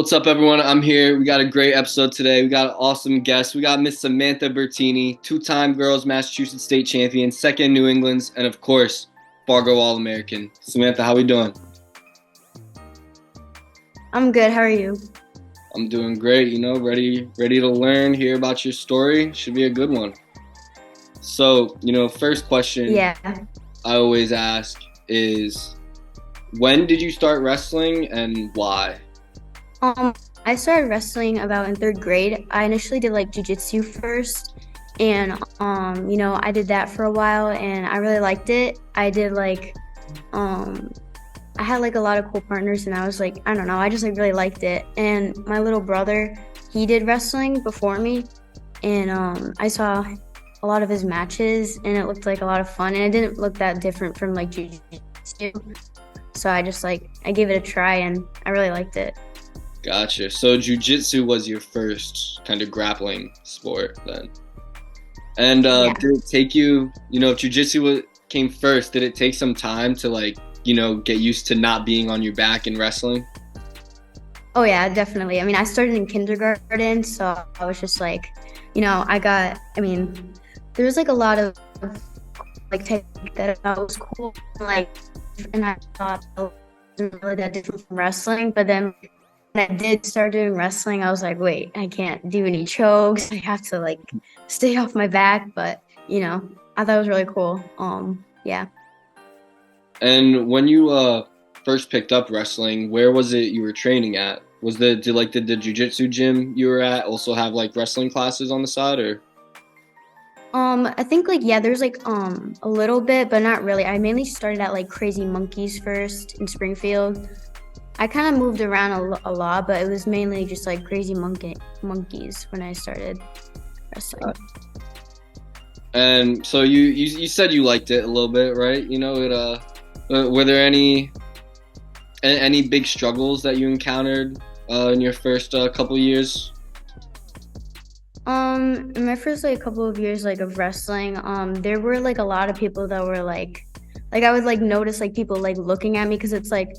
What's up, everyone? I'm here. We got a great episode today. We got an awesome guest. We got Miss Samantha Bertini, two-time girls Massachusetts state champion, second New England's, and of course, Fargo All-American. Samantha, how we doing? I'm good. How are you? I'm doing great. Ready to learn, hear about your story. Should be a good one. So, first question Yeah. I always ask is, when did you start wrestling and why? I started wrestling about in third grade. I initially did like jujitsu first, and I did that for a while, and I really liked it. I did I had like a lot of cool partners, and I was like, I don't know, I just like really liked it. And my little brother, he did wrestling before me, and I saw a lot of his matches, and it looked like a lot of fun, and it didn't look that different from like jujitsu. So I gave it a try, and I really liked it. Gotcha. So jiu-jitsu was your first kind of grappling sport then. And Yeah. did it take you, if jiu-jitsu came first, did it take some time to get used to not being on your back in wrestling? Oh yeah, definitely. I mean, I started in kindergarten, so I was just there was like a lot of like technique that I thought was cool, and I thought it wasn't really that different from wrestling. But then when I did start doing wrestling, I was like, wait, I can't do any chokes. I have to like stay off my back. But I thought it was really cool. Yeah. And when you first picked up wrestling, where was it you were training at? Did the jiu-jitsu gym you were at also have like wrestling classes on the side, or? I think there's a little bit, but not really. I mainly started at like Crazy Monkeys first in Springfield. I kind of moved around a lot, but it was mainly just like Monkeys when I started wrestling. And so you said you liked it a little bit, right? Were there any big struggles that you encountered in your first couple years? In my first couple of years of wrestling, there were like a lot of people that were like I would like notice like people like looking at me, because it's like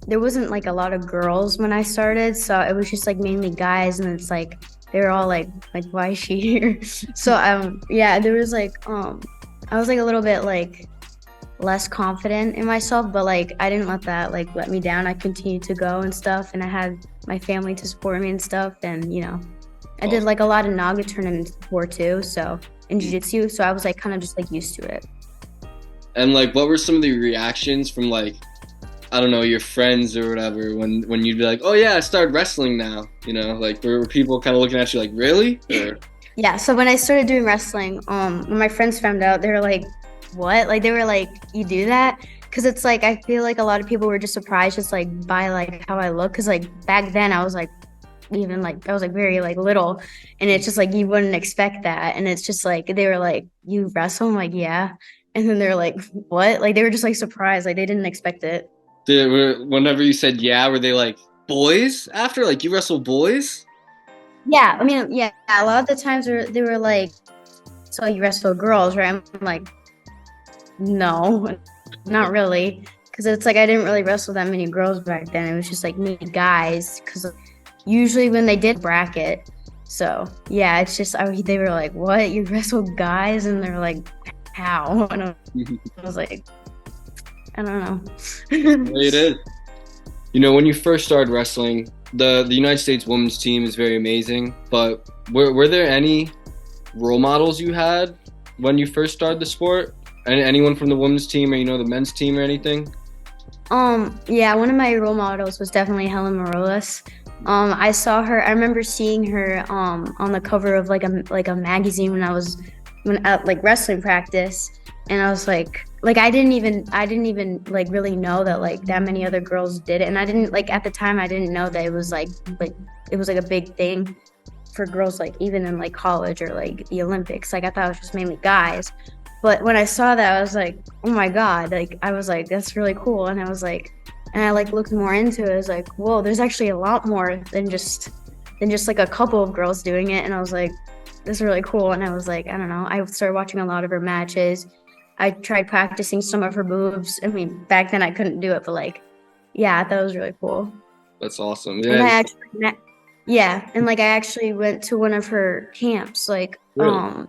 there wasn't like a lot of girls when I started, so it was just like mainly guys, and it's like they were all like why is she here? So yeah, there was I was like a little bit like less confident in myself, but like I didn't let that like let me down. I continued to go and stuff, and I had my family to support me and stuff, and I did like a lot of Naga tournaments before too, so in jiu-jitsu, so I was like kind of just like used to it. And what were some of the reactions from I don't know, your friends or whatever when you'd be like, oh yeah, I started wrestling now, were people kind of looking at you like, really? Or? Yeah, so when I started doing wrestling, when my friends found out, they were like, what? Like they were like, you do that? Because it's like I feel like a lot of people were just surprised just like by like how I look, because like back then I was like I was like very like little, and it's just like you wouldn't expect that, and it's just like they were like, you wrestle? I'm like, yeah. And then they're like, what? Like they were just like surprised, like they didn't expect it. Whenever you said yeah, were they like, boys after? Like, you wrestle boys? Yeah, I mean, yeah, a lot of the times they were like, so you wrestle girls, right? I'm like, no, not really, because it's like I didn't really wrestle that many girls back then. It was just like me guys, because usually when they did bracket. So yeah, it's just they were like, what, you wrestle guys? And they're like, how? And I was like, I don't know. It is. When you first started wrestling, the United States women's team is very amazing, but were there any role models you had when you first started the sport? Anyone from the women's team or the men's team or anything? Yeah, one of my role models was definitely Helen Morales. I saw her. I remember seeing her on the cover of like a magazine when at like wrestling practice, and I was like I didn't even like really know that like that many other girls did it, and I didn't like at the time I didn't know that it was like it was like a big thing for girls, like even in like college or like the Olympics. Like I thought it was just mainly guys. But when I saw that, I was like, oh my God, like I was like, that's really cool. And I like looked more into it. I was like, whoa, there's actually a lot more than just like a couple of girls doing it. And I was like, this is really cool. And I was like, I don't know. I started watching a lot of her matches. I tried practicing some of her moves. I mean, back then I couldn't do it, but like, yeah, I thought it was really cool. That's awesome. And Yeah. Yeah, and like I actually went to one of her camps. Like, Really?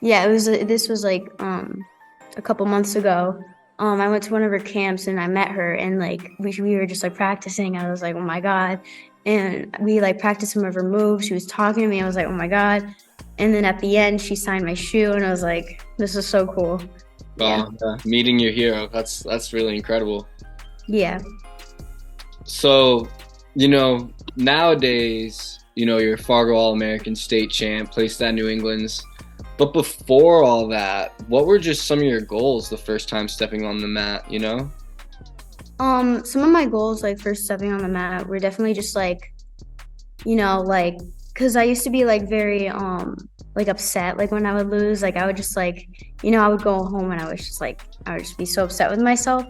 yeah, it was this was like a couple months ago. I went to one of her camps and I met her and like we were just like practicing. I was like, oh my God. And we like practiced some of her moves. She was talking to me. I was like, oh my God. And then at the end, she signed my shoe and I was like, this is so cool. Yeah. Meeting your hero. That's really incredible. Yeah. So, nowadays, you're a Fargo All-American state champ, placed at New England's. But before all that, what were just some of your goals the first time stepping on the mat? Some of my goals, like first stepping on the mat, were definitely just like, like, cause I used to be like very, like upset, like when I would lose, like I would just like, I would go home and I was just like, I would just be so upset with myself.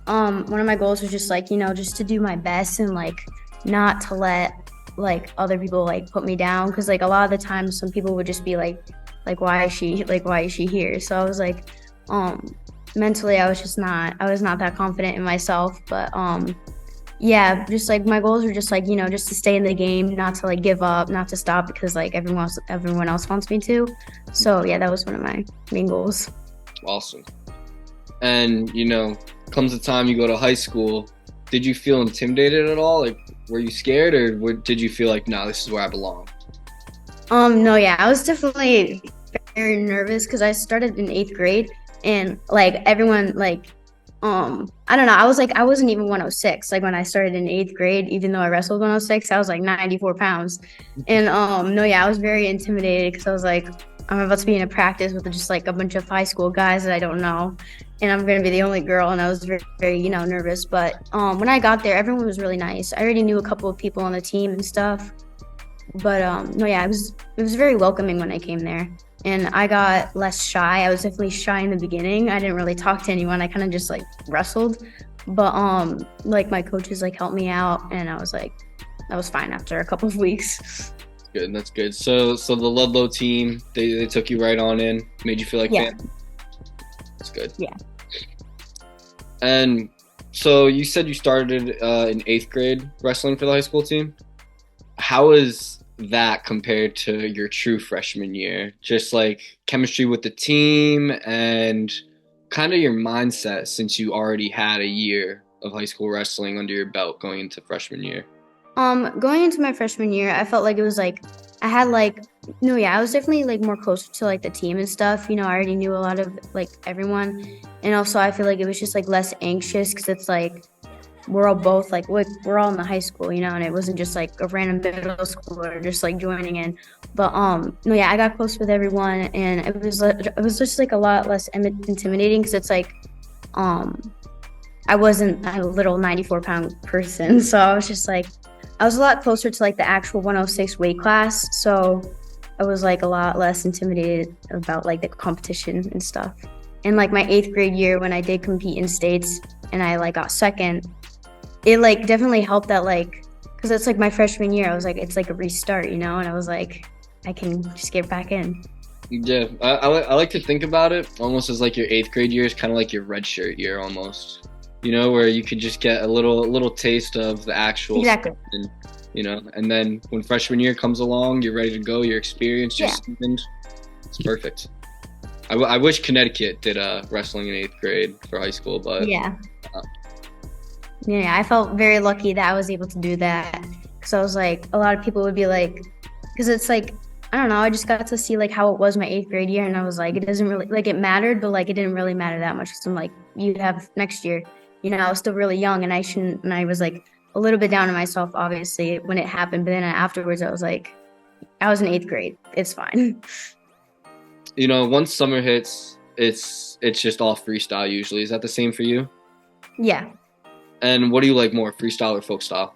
One of my goals was just like, just to do my best and like not to let like other people like put me down. Cause like a lot of the times some people would just be like, why is she here? So I was like, mentally, I was not that confident in myself, but, yeah, just like my goals were just like, just to stay in the game, not to like give up, not to stop because like everyone else wants me to. So yeah, that was one of my main goals. Awesome. And, comes the time you go to high school, did you feel intimidated at all? Like, were you scared or did you feel like, no, this is where I belong? No, yeah, I was definitely very nervous because I started in 8th grade and like everyone like I don't know, I wasn't even 106 like when I started in 8th grade, even though I wrestled 106, I was like 94 pounds. And no, yeah, I was very intimidated because I was like, I'm about to be in a practice with just like a bunch of high school guys that I don't know, and I'm gonna be the only girl, and I was very, very, nervous. But when I got there, everyone was really nice. I already knew a couple of people on the team and stuff. But no, yeah, it was very welcoming when I came there, and I got less shy. I was definitely shy in the beginning. I didn't really talk to anyone. I kind of just like wrestled, but like my coaches like helped me out, and I was like, that was fine after a couple of weeks. Good, that's good. So the Ludlow team, they took you right on in, made you feel like Yeah. family. That's good. Yeah. And so you said you started in 8th grade wrestling for the high school team. How is that compared to your true freshman year? Just like chemistry with the team and kind of your mindset since you already had a year of high school wrestling under your belt going into freshman year. Going into my freshman year, I felt like it was like I had like no, yeah, I was definitely like more closer to like the team and stuff. I already knew a lot of like everyone, and also I feel like it was just like less anxious because it's like we're all both like we're all in the high school, and it wasn't just like a random middle schooler just like joining in. But no, yeah, I got close with everyone, and it was just like a lot less intimidating because it's like I wasn't a little 94-pound person, so I was just like I was a lot closer to like the actual 106 weight class, so I was like a lot less intimidated about like the competition and stuff. And like my 8th grade year when I did compete in states and I like got second, it like definitely helped that like because it's like my freshman year, I was like it's like a restart, and I was like I can just get back in. Yeah, I like to think about it almost as like your 8th grade year is kind of like your red shirt year almost. Where you could just get a little taste of the actual Exactly. stuff and then when freshman year comes along, you're ready to go, your experience just seasoned. It's perfect. I wish Connecticut did wrestling in 8th grade for high school, but Yeah. Yeah, I felt very lucky that I was able to do that because I was like, a lot of people would be like, because it's like, I don't know, I just got to see like how it was my 8th grade year, and I was like, it doesn't really like it mattered, but like it didn't really matter that much. So I'm like, you have next year, I was still really young, and I was like a little bit down on myself, obviously, when it happened, but then afterwards, I was like, I was in 8th grade, it's fine. once summer hits, it's just all freestyle usually. Is that the same for you? Yeah, And what do you like more, freestyle or folk style?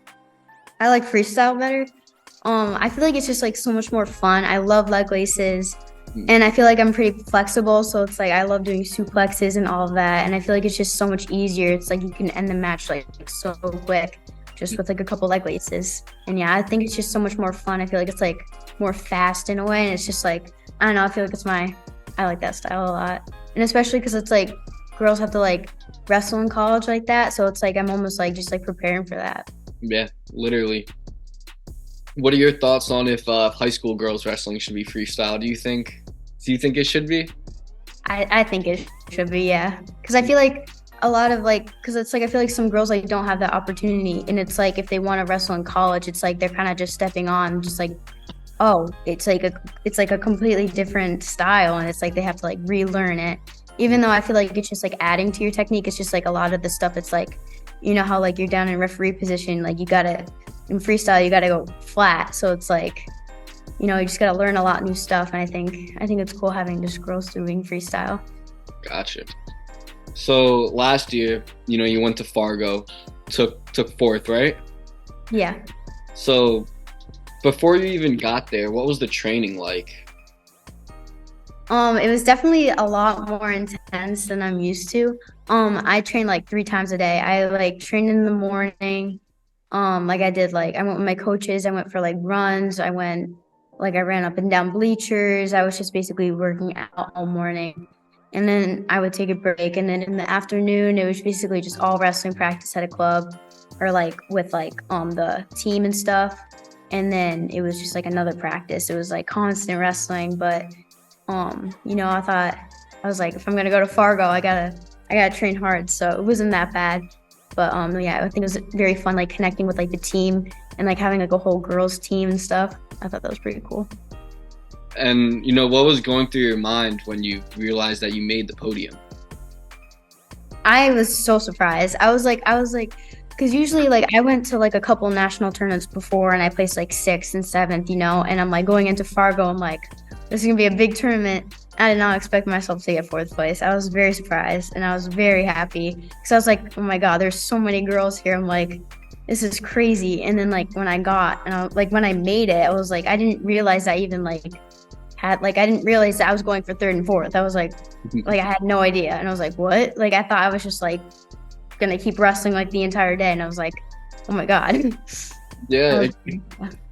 I like freestyle better. I feel like it's just like so much more fun. I love leg laces, and I feel like I'm pretty flexible, so it's like I love doing suplexes and all of that. And I feel like it's just so much easier. It's like you can end the match like so quick, just with like a couple leg laces. And yeah, I think it's just so much more fun. I feel like it's like more fast in a way, and it's just like I don't know. I feel like I like that style a lot, and especially because it's like girls have to like wrestle in college like that, so it's like I'm almost like just like preparing for that. Yeah, literally. What are your thoughts on if high school girls wrestling should be freestyle? Do you think it should be? I think it should be, yeah. Because I feel like a lot of like, because it's like I feel like some girls like don't have that opportunity, and it's like if they want to wrestle in college, it's like they're kind of just stepping on, just like, oh, it's like a completely different style, and it's like they have to like relearn it. Even though I feel like it's just like adding to your technique, it's just like a lot of the stuff. It's like, you know how like you're down in referee position, like you gotta in freestyle, you gotta go flat. So it's like, you just gotta learn a lot new stuff. And I think it's cool having just girls doing freestyle. Gotcha. So last year, you went to Fargo, took fourth, right? Yeah. So before you even got there, what was the training like? It was definitely a lot more intense than I'm used to. I train like 3 times a day. I like train in the morning. Like I went with my coaches. I went for like runs. I ran up and down bleachers. I was just basically working out all morning. And then I would take a break. And then in the afternoon, it was basically just all wrestling practice at a club or like with like the team and stuff. And then it was just like another practice. It was like constant wrestling, but I thought I was like, if I'm gonna go to Fargo, I gotta train hard. So it wasn't that bad. But yeah, I think it was very fun, like connecting with like the team and like having like a whole girls team and stuff. I thought that was pretty cool. And what was going through your mind when you realized that you made the podium? I was so surprised. I was like, because usually like I went to like a couple national tournaments before and I placed like sixth and seventh, and I'm like going into Fargo, I'm like, this is gonna be a big tournament. I did not expect myself to get fourth place. I was very surprised and I was very happy because I was like, oh my God, there's so many girls here. I'm like, this is crazy. And then like when when I made it, I was like, I didn't realize I even I didn't realize that I was going for third and fourth. I was like I had no idea. And I was like, what? Like I thought I was just like gonna keep wrestling like the entire day. And I was like, oh my God. Yeah, it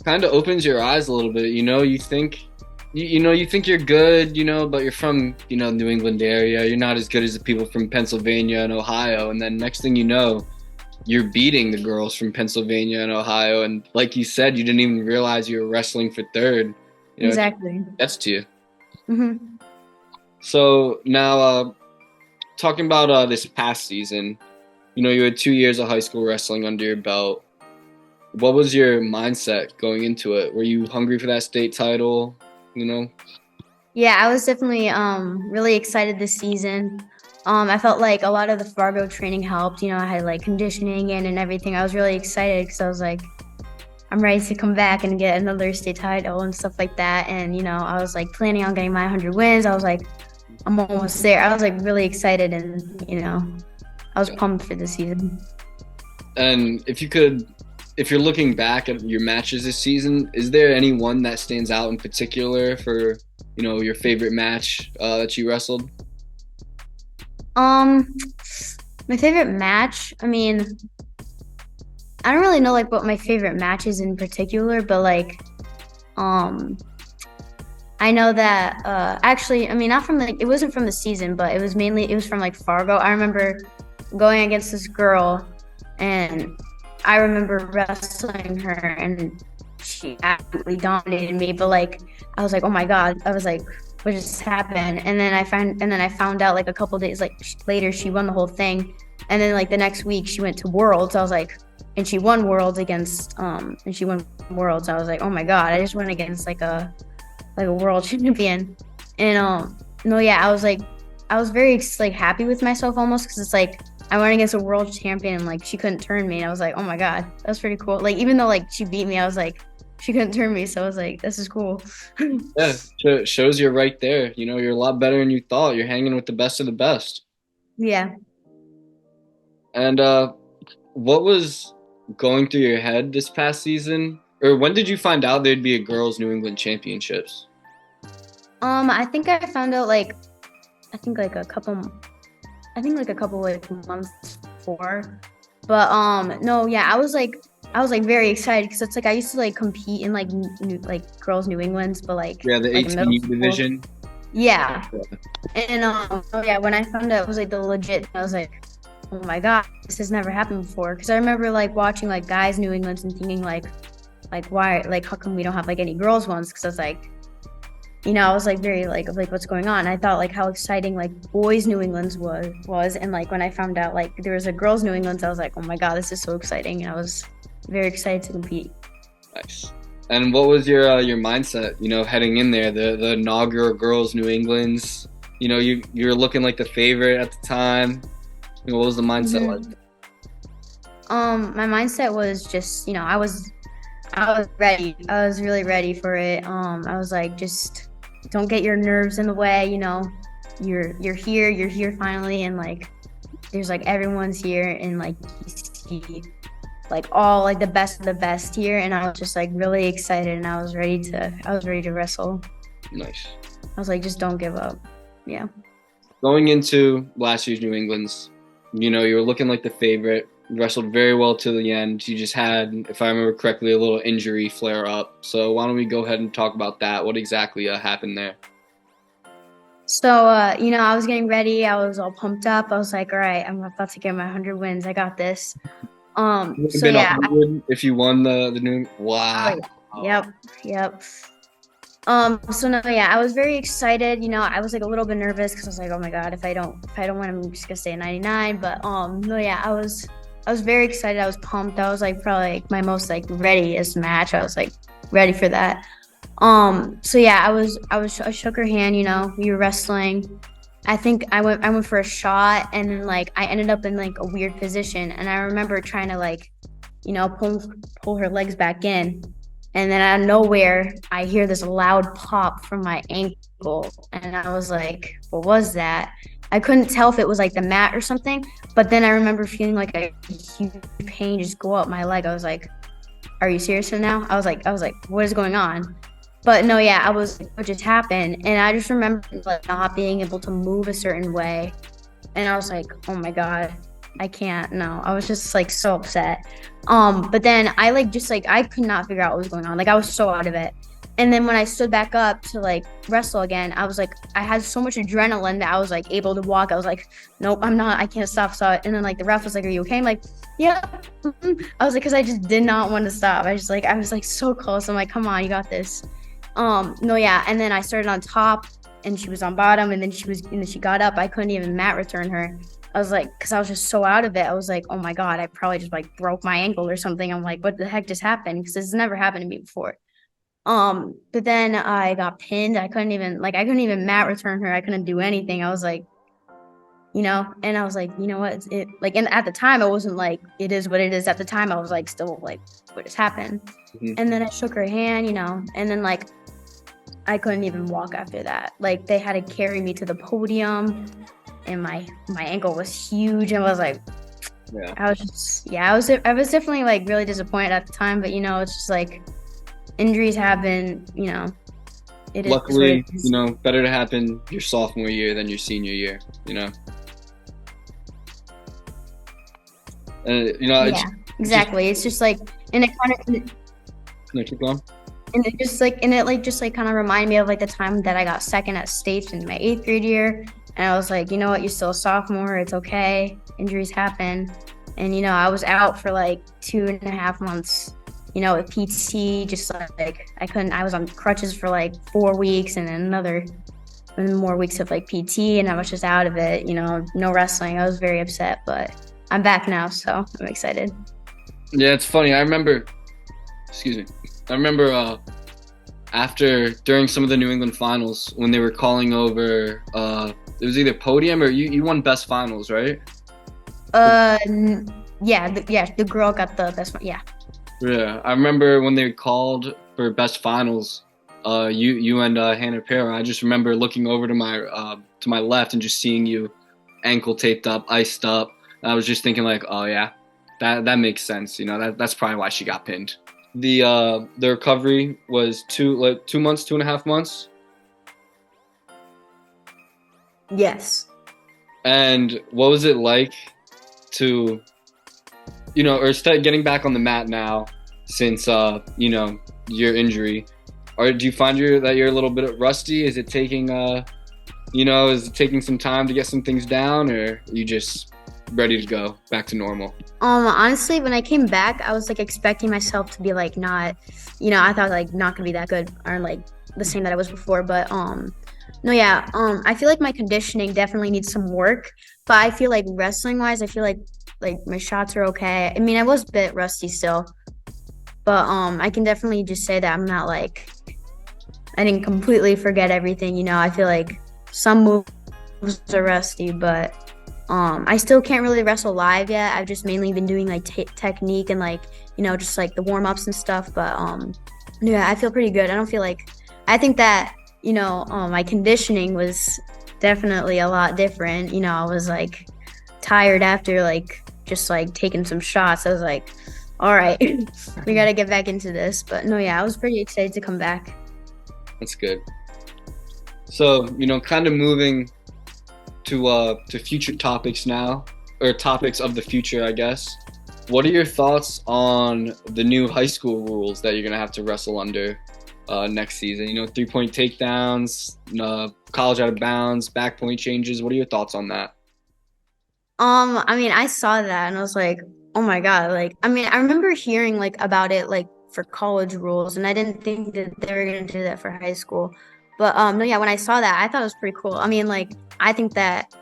kind of opens your eyes a little bit. You think you're good, but you're from, New England area. You're not as good as the people from Pennsylvania and Ohio. And then next thing you know, you're beating the girls from Pennsylvania and Ohio. And like you said, you didn't even realize you were wrestling for third. Exactly. That's to you. Hmm. So now, talking about this past season, you had 2 years of high school wrestling under your belt. What was your mindset going into it? Were you hungry for that state title? Yeah, I was definitely really excited this season. I felt like a lot of the Fargo training helped. I had like conditioning in and everything. I was really excited because I was like, I'm ready to come back and get another state title and stuff like that. And I was like planning on getting my 100 wins. I was like, I'm almost there. I was like really excited, and I was pumped for the season. And if you're looking back at your matches this season, is there any one that stands out in particular for, your favorite match that you wrestled? My favorite match, I mean, I don't really know like what my favorite match is in particular, but like I know that actually, I mean, not from it wasn't from the season, but it was from like Fargo. I remember going against this girl, and I remember wrestling her, and she absolutely dominated me. But like, I was like, oh my God, I was like, what just happened? And then I found out like a couple days like later she won the whole thing, and then like the next week she went to Worlds. I was like, and she won Worlds against and she won Worlds. I was like, oh my God, I just went against like a world champion. And no, yeah, I was very like happy with myself almost, because it's like I went against a world champion and like she couldn't turn me, and I was like, oh my God, that was pretty cool. Like even though like she beat me, I was like, she couldn't turn me, so I was like, this is cool. Yeah, shows you're right there. You're a lot better than you thought. You're hanging with the best of the best. Yeah. And what was going through your head this past season? Or when did you find out there'd be a girls' New England Championships? I think I found out like I think like a couple like months before. But no, yeah, I was like very excited because it's like I used to like compete in like like girls New England's, but like Yeah, the like in middle 18 school. division. Yeah. And oh yeah, when I found out it was like the legit, I was like, oh my God, this has never happened before. Because I remember like watching like guys New England's and thinking like, like why, like how come we don't have like any girls ones? Because I was like, I was like very like what's going on. I thought like how exciting like boys New England's was, and like when I found out like there was a girls New England's, I was like, oh my god, this is so exciting. And I was very excited to compete. Nice. And what was your mindset, heading in there, the inaugural girls New England's? You're looking like the favorite at the time. What was the mindset like? My mindset was just, I was ready. I was really ready for it. I was like, just don't get your nerves in the way. You're here finally, and like, there's like everyone's here, and like you see like all like the best of the best here, and I was just like really excited, and I was ready to wrestle. Nice. I was like, just don't give up. Yeah. Going into last year's New England's, you were looking like the favorite. Wrestled very well to the end. You just had, if I remember correctly, a little injury flare up. So why don't we go ahead and talk about that? What exactly happened there? So, I was getting ready. I was all pumped up. I was like, all right, I'm about to get my 100 wins. I got this. So yeah. If you won the new, wow. Yep. So no, yeah, I was very excited. I was like a little bit nervous because I was like, oh my god, if I don't win, I'm just gonna stay at 99. But no, yeah, I was very excited. I was pumped. I was like probably like my most like readiest match. I was like ready for that. So yeah, I shook her hand. We were wrestling. I think I went for a shot, and then like I ended up in like a weird position, and I remember trying to like, pull her legs back in, and then out of nowhere I hear this loud pop from my ankle, and I was like, what was that? I couldn't tell if it was like the mat or something, but then I remember feeling like a huge pain just go up my leg. I was like, are you serious right now? I was like, what is going on? But no, yeah, I was like, what just happened? And I just remember like not being able to move a certain way. And I was like, oh my God, I can't. No, I was just like so upset. But then I like just like I could not figure out what was going on. Like I was so out of it. And then when I stood back up to like wrestle again, I was like, I had so much adrenaline that I was like able to walk. I was like, nope, I'm not. I can't stop. So and then like the ref was like, are you okay? I'm like, yeah. I was like, because I just did not want to stop. I was like so close. I'm like, come on, you got this. No, yeah. And then I started on top, and she was on bottom, and then she got up. I couldn't even mat return her. I was like, because I was just so out of it. I was like, oh my God, I probably just like broke my ankle or something. I'm like, what the heck just happened? Because this has never happened to me before. But then I got pinned. I couldn't even mat return her. I couldn't do anything. I was like, and I was like, you know what? And at the time, I wasn't like, it is what it is. At the time, I was like, still like, what just happened? Mm-hmm. And then I shook her hand, and then like, I couldn't even walk after that. Like they had to carry me to the podium, and my ankle was huge. And I was like, yeah. I was definitely like really disappointed at the time, but it's just like, injuries happen, it is. Luckily, better to happen your sophomore year than your senior year, Yeah, exactly. It's just like, and it kind of. Can I keep going? And it just like, kind of reminded me of like the time that I got second at states in my 8th grade year, and I was like, you know what, you're still a sophomore. It's okay. Injuries happen, and I was out for like 2.5 months. With PT, just like I was on crutches for like 4 weeks, and then more weeks of like PT, and I was just out of it, no wrestling. I was very upset, but I'm back now, so I'm excited. Yeah, it's funny. I remember during some of the New England finals when they were calling over, it was either podium or you won best finals, right? The girl got the best one, yeah. Yeah, I remember when they called for best finals, you and Hannah Para. I just remember looking over to my left and just seeing you ankle taped up, iced up. And I was just thinking like, oh yeah, that makes sense. That's probably why she got pinned. The recovery was 2 months, 2.5 months. Yes. And what was it like to? Or getting back on the mat now since, your injury? Or do you find that you're a little bit rusty? Is it taking, some time to get some things down, or you just ready to go back to normal? Honestly, when I came back, I was like expecting myself to be like not, I thought like not gonna be that good or like the same that I was before. But no, yeah, I feel like my conditioning definitely needs some work. But I feel like wrestling wise, I feel like my shots are okay. I mean, I was a bit rusty still, but I can definitely just say that I'm not like I didn't completely forget everything. I feel like some moves are rusty, but I still can't really wrestle live yet. I've just mainly been doing like technique and like just like the warm ups and stuff. But yeah, I feel pretty good. I don't feel like I think that my conditioning was definitely a lot different. I was like tired after like just like taking some shots. I was like, all right, we got to get back into this. But no, yeah, I was pretty excited to come back. That's good. So, kind of moving to future topics now, or topics of the future, I guess. What are your thoughts on the new high school rules that you're gonna have to wrestle under next season? 3-point takedowns, college out of bounds, back point changes. What are your thoughts on that? I mean, I saw that and I was like, oh my God. Like, I mean, I remember hearing like about it like for college rules, and I didn't think that they were gonna do that for high school. But no, yeah, when I saw that, I thought it was pretty cool. I mean, like, I think that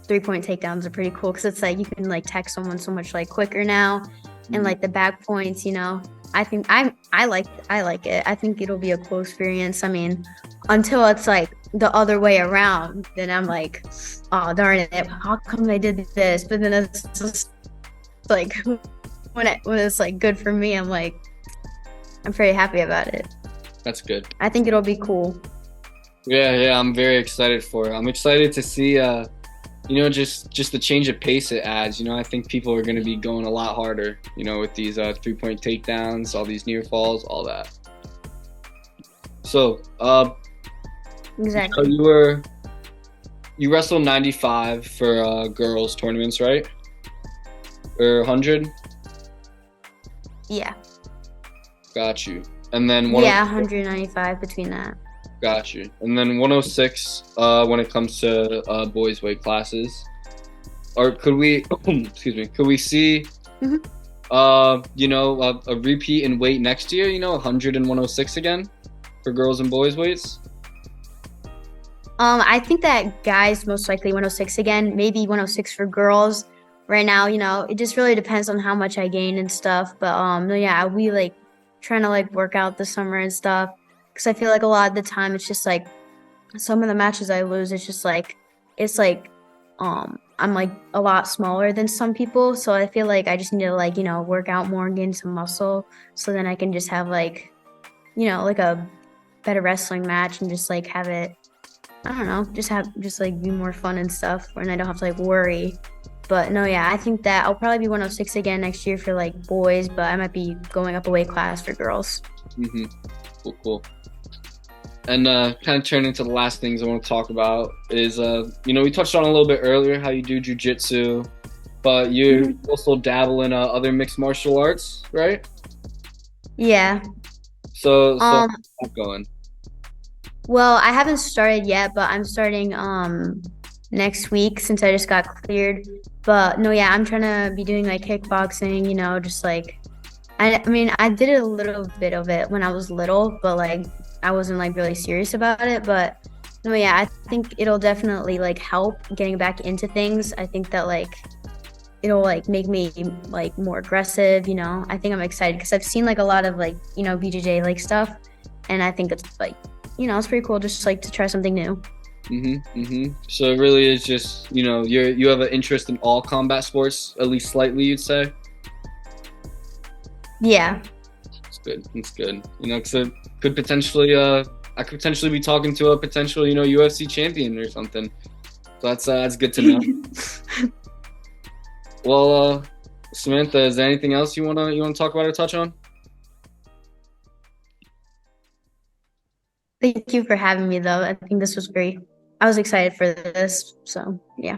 3-point takedowns are pretty cool because it's like you can like tech someone so much like quicker now, and like the back points, I think I like it. I think it'll be a cool experience. I mean, until it's like the other way around, then I'm like, oh darn it, how come they did this? But then it's just like when it's like good for me, I'm pretty happy about it. That's good. I think it'll be cool. Yeah, I'm very excited for it. I'm excited to see, just the change of pace it adds. I think people are going to be going a lot harder, with these 3-point takedowns, all these near falls, all that. So, Exactly. you wrestled 95 for girls tournaments, right? Or 100? Yeah. Got you. And then Yeah, 195 between that. Got you. And then 106 when it comes to boys weight classes. Or could we excuse me, could we see Mhm. a repeat in weight next year, 100 and 106 again for girls and boys weights? I think that guys most likely 106 again, maybe 106 for girls. Right now, it just really depends on how much I gain and stuff. But no, yeah, we like trying to like work out this summer and stuff because I feel like a lot of the time it's just like some of the matches I lose. It's like I'm like a lot smaller than some people, so I feel like I just need to like work out more and gain some muscle, so then I can just have like like a better wrestling match and just like have it. I don't know, just like be more fun and stuff, and I don't have to like worry. But no, yeah, I think that I'll probably be 106 again next year for like boys, but I might be going up a weight class for girls. Mm-hmm. Cool. And kind of turning to the last things I want to talk about is, we touched on a little bit earlier how you do jujitsu, but you also dabble in other mixed martial arts, right? Yeah. So how's Um. that going? Well, I haven't started yet, but I'm starting next week since I just got cleared. But no, yeah, I'm trying to be doing like kickboxing, just like I mean, I did a little bit of it when I was little, but like I wasn't like really serious about it. But no, yeah, I think it'll definitely like help getting back into things. I think that like it'll like make me like more aggressive, I think I'm excited because I've seen like a lot of like, BJJ like stuff, and I think it's like, it's pretty cool just like to try something new. So it really is just, you have an interest in all combat sports, at least slightly, you'd say? Yeah. It's good. 'Cause it could potentially, I could potentially be talking to a potential, UFC champion or something. So that's good to know. Well, Samantha, is there anything else you wanna talk about or touch on? Thank you for having me though. I think this was great. I was excited for this. So, yeah.